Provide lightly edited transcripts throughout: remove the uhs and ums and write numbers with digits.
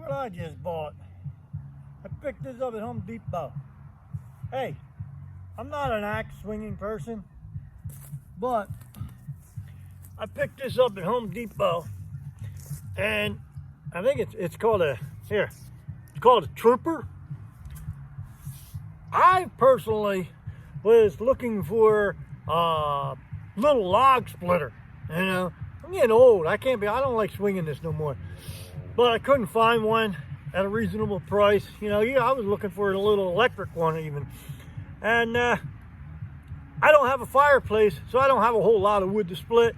what I just bought. I picked this up at Home Depot. Hey, I'm not an axe swinging person, but I picked this up at Home Depot, and I think it's called a Trooper. I personally was looking for a little log splitter. You know, I'm getting old. I don't like swinging this no more. But I couldn't find one at a reasonable price. You know, I was looking for a little electric one even. And I don't have a fireplace, so I don't have a whole lot of wood to split.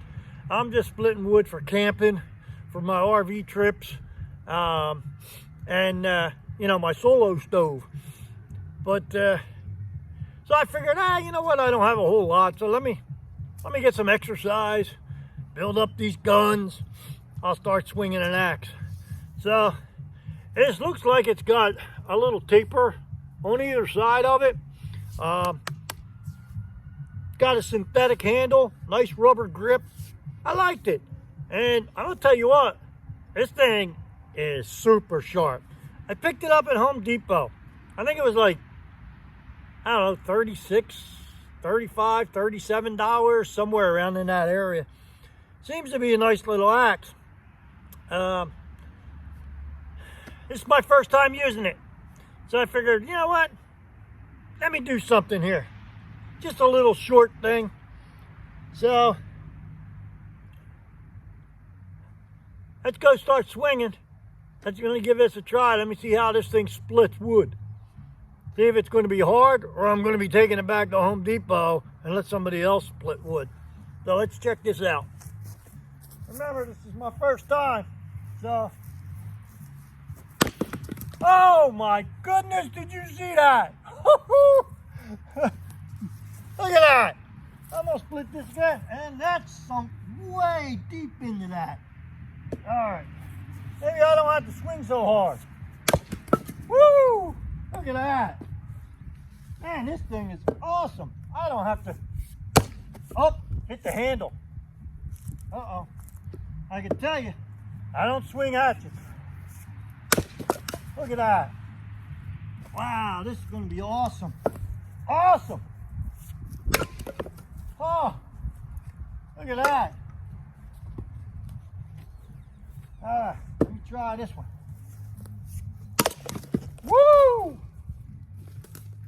I'm just splitting wood for camping, for my RV trips, and you know, my solo stove. But so I figured, you know what? I don't have a whole lot, so let me get some exercise, build up these guns. I'll start swinging an axe. So this looks like it's got a little taper on either side of it. Got a synthetic handle, nice rubber grip. I liked it. And I'm gonna tell you what, this thing is super sharp. I picked it up at Home Depot. I think it was like, I don't know, $36, $35, $37, somewhere around in that area. Seems to be a nice little axe. This is my first time using it. So I figured, you know what? Let me do something here. Just a little short thing. So let's go start swinging. Let's gonna give this a try. Let me see how this thing splits wood. See if it's gonna be hard, or I'm gonna be taking it back to Home Depot and let somebody else split wood. So let's check this out. Remember, this is my first time. So, oh my goodness, did you see that? Look at that. I'm gonna split this again, and that's sunk way deep into that. All right, maybe I don't have to swing so hard. Woo! Look at that. Man, this thing is awesome. I don't have to, hit the handle. Uh-oh. I can tell you, I don't swing hatchets. Look at that. Wow, this is gonna be awesome. Awesome. Oh, look at that. Let me try this one. Woo!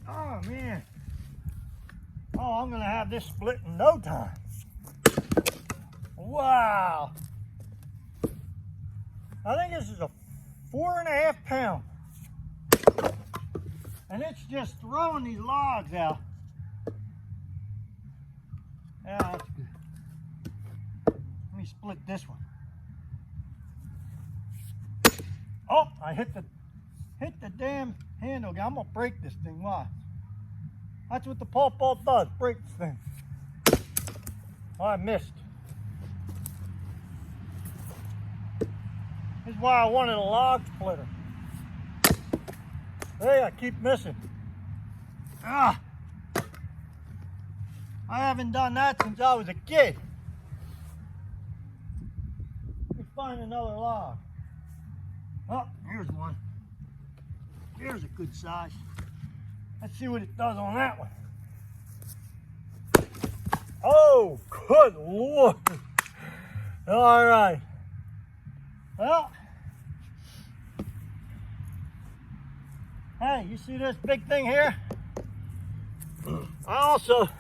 Oh man. Oh, I'm gonna have this split in no time. Wow. I think this is a 4.5 pound. And it's just throwing these logs out. Yeah, that's good. Let me split this one. Oh, I hit the damn handle. I'm gonna break this thing. Why? That's what the Paw Paw does, break this thing. Oh, I missed. This is why I wanted a log splitter. Hey, I keep missing. I haven't done that since I was a kid. Let me find another log. Oh, here's one. Here's a good size. Let's see what it does on that one. Oh, good Lord. All right. Well, hey, you see this big thing here? I also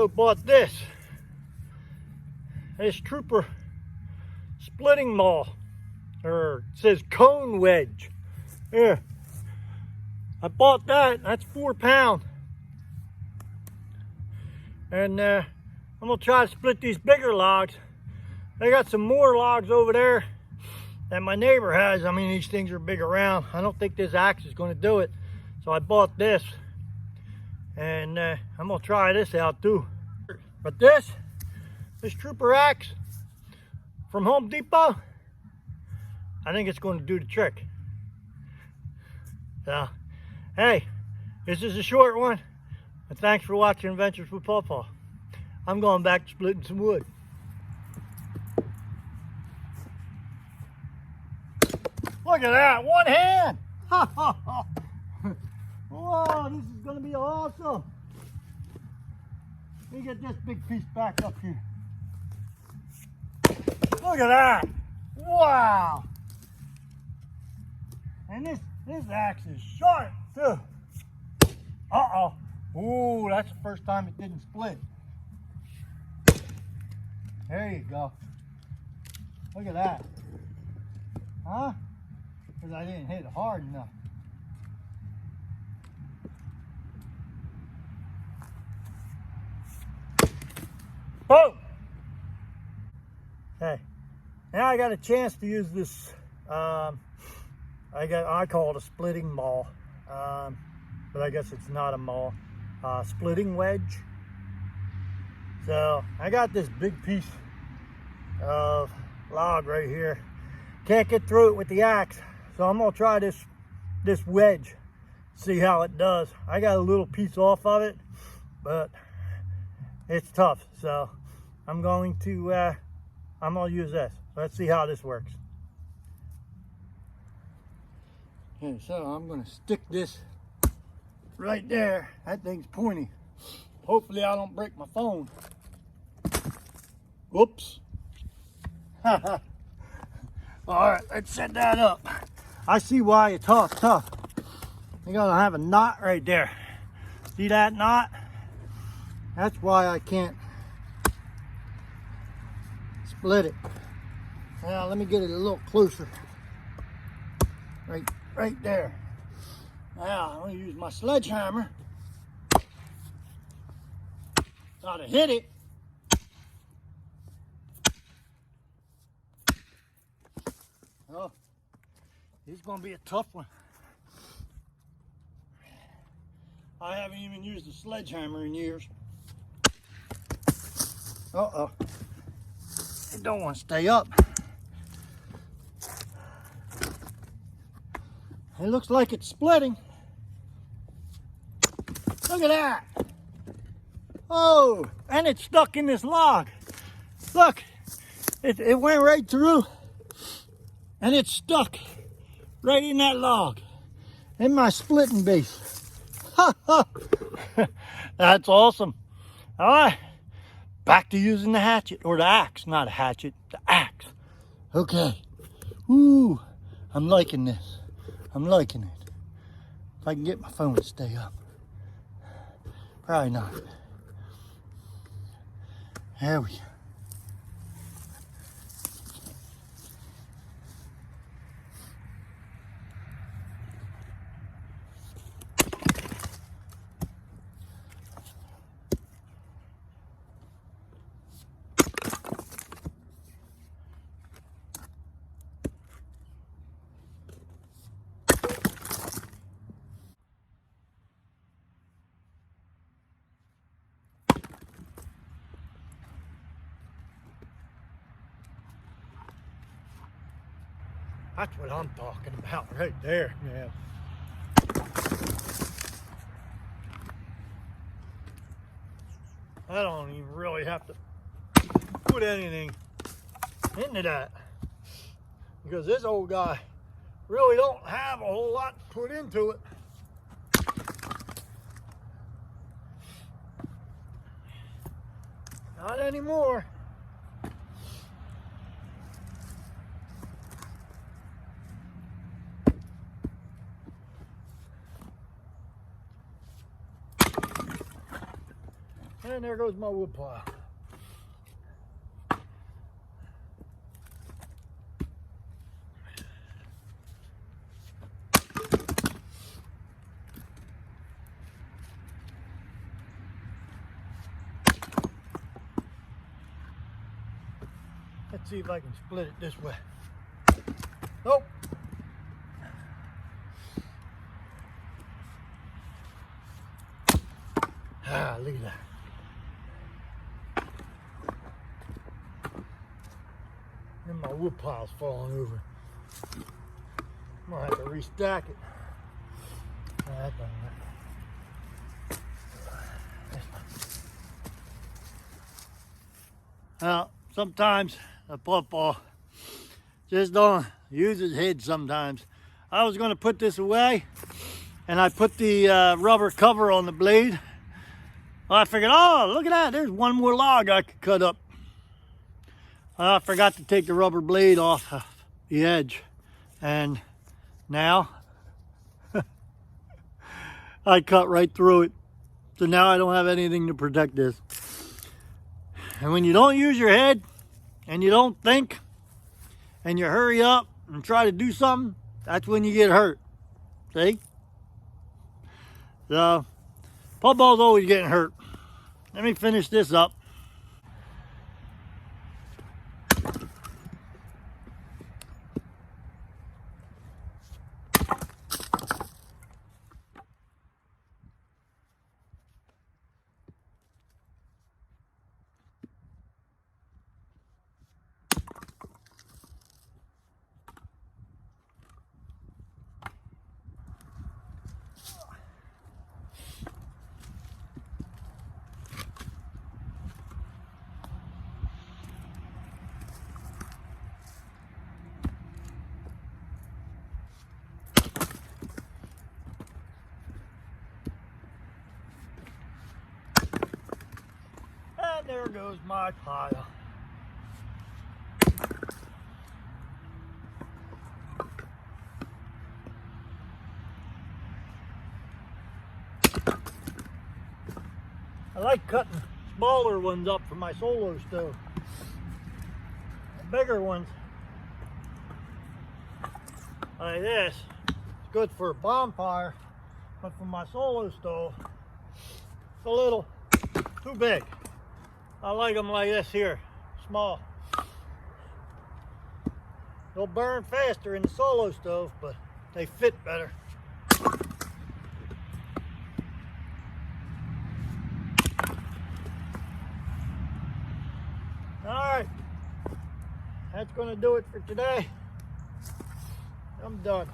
bought this Trooper splitting Maul, or it says cone wedge. Here, I bought that. That's 4 pounds, and I'm gonna try to split these bigger logs. I got some more logs over there that my neighbor has. I mean, these things are big around. I don't think this axe is going to do it, so I bought this, and I'm gonna try this out too. But this Trooper axe from Home Depot, I think it's going to do the trick. So, hey, this is a short one, and thanks for watching Adventures with Paw Paw. I'm going back to splitting some wood. Look at that, one hand. Whoa, this is gonna be awesome. Let me get this big piece back up here. Look at that. Wow. And this axe is sharp too. Uh-oh. Ooh, that's the first time it didn't split. There you go. Look at that. Huh? Because I didn't hit it hard enough. Boom! Hey, now I got a chance to use this, I call it a splitting maul, but I guess it's not a maul, splitting wedge. So I got this big piece of log right here. Can't get through it with the axe, so I'm gonna try this wedge, see how it does. I got a little piece off of it, but it's tough, so I'm gonna use this. Let's see how this works. Okay, so I'm gonna stick this right there. That thing's pointy. Hopefully I don't break my phone. Whoops. All right, let's set that up. I see why it's tough. You gotta have a knot right there. See that knot? That's why I can't split it. Now let me get it a little closer. Right there. Now I'm gonna use my sledgehammer. Try to hit it. Oh, it's gonna be a tough one. I haven't even used a sledgehammer in years. Uh-oh. It don't want to stay up. It looks like it's splitting. Look at that. Oh, and it's stuck in this log. Look, it went right through and it's stuck right in that log, in my splitting base. That's awesome. All right, back to using the hatchet, or the axe, not a hatchet, the axe. Okay, ooh, I'm liking this. I'm liking it. If I can get my phone to stay up. Probably not. There we go. That's what I'm talking about right there, man. I don't even really have to put anything into that, because this old guy really don't have a whole lot to put into it. Not anymore. And there goes my wood pile. Let's see if I can split it this way. Nope. Ah, look at that. And my wood pile's falling over. I'm gonna have to restack it. That doesn't work. Now, sometimes a Paw Paw just don't use his head sometimes. I was going to put this away, and I put the rubber cover on the blade. Well, I figured, oh, look at that. There's one more log I could cut up. I forgot to take the rubber blade off the edge. And now I cut right through it. So now I don't have anything to protect this. And when you don't use your head and you don't think and you hurry up and try to do something, that's when you get hurt. See? So, Paw Paw's always getting hurt. Let me finish this up. And there goes my pile. I like cutting smaller ones up for my solo stove. The bigger ones, like this, it's good for a bonfire, but for my solo stove, it's a little too big. I like them like this here, small. They'll burn faster in the solo stove, but they fit better. Alright, that's going to do it for today. I'm done.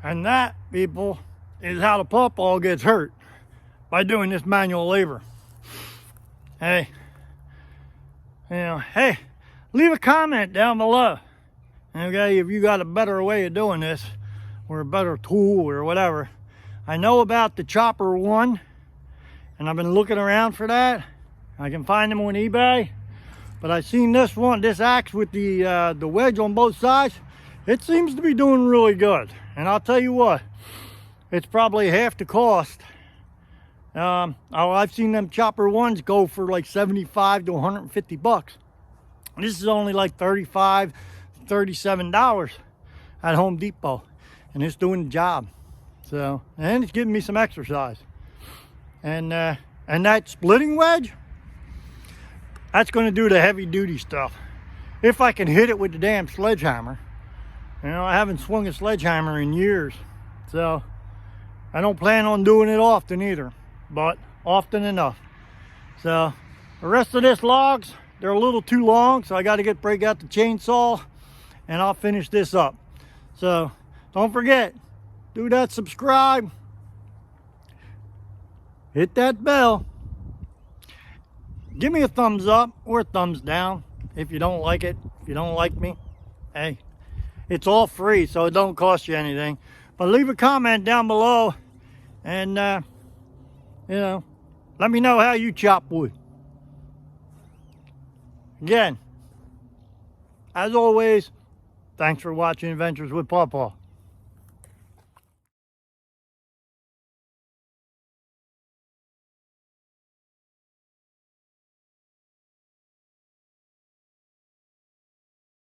And that, people, is how the Paw Paw gets hurt, by doing this manual labor. Hey, hey, leave a comment down below. Okay, if you got a better way of doing this, or a better tool, or whatever. I know about the chopper one, and I've been looking around for that. I can find them on eBay, but I seen this one, this axe with the wedge on both sides. It seems to be doing really good, and I'll tell you what, it's probably half the cost. I've seen them chopper ones go for like 75 to 150 bucks. This is only like $35, $37 at Home Depot, and it's doing the job. So, and it's giving me some exercise. And that splitting wedge, that's going to do the heavy duty stuff. If I can hit it with the damn sledgehammer. I haven't swung a sledgehammer in years, so I don't plan on doing it often either, but often enough. So the rest of this logs, they're a little too long, so I got to break out the chainsaw, and I'll finish this up. So don't forget, do that subscribe, hit that bell, give me a thumbs up or a thumbs down if you don't like it. If you don't like me, hey, it's all free, so it don't cost you anything. But leave a comment down below, and let me know how you chop wood. Again, as always, thanks for watching Adventures with Paw Paw.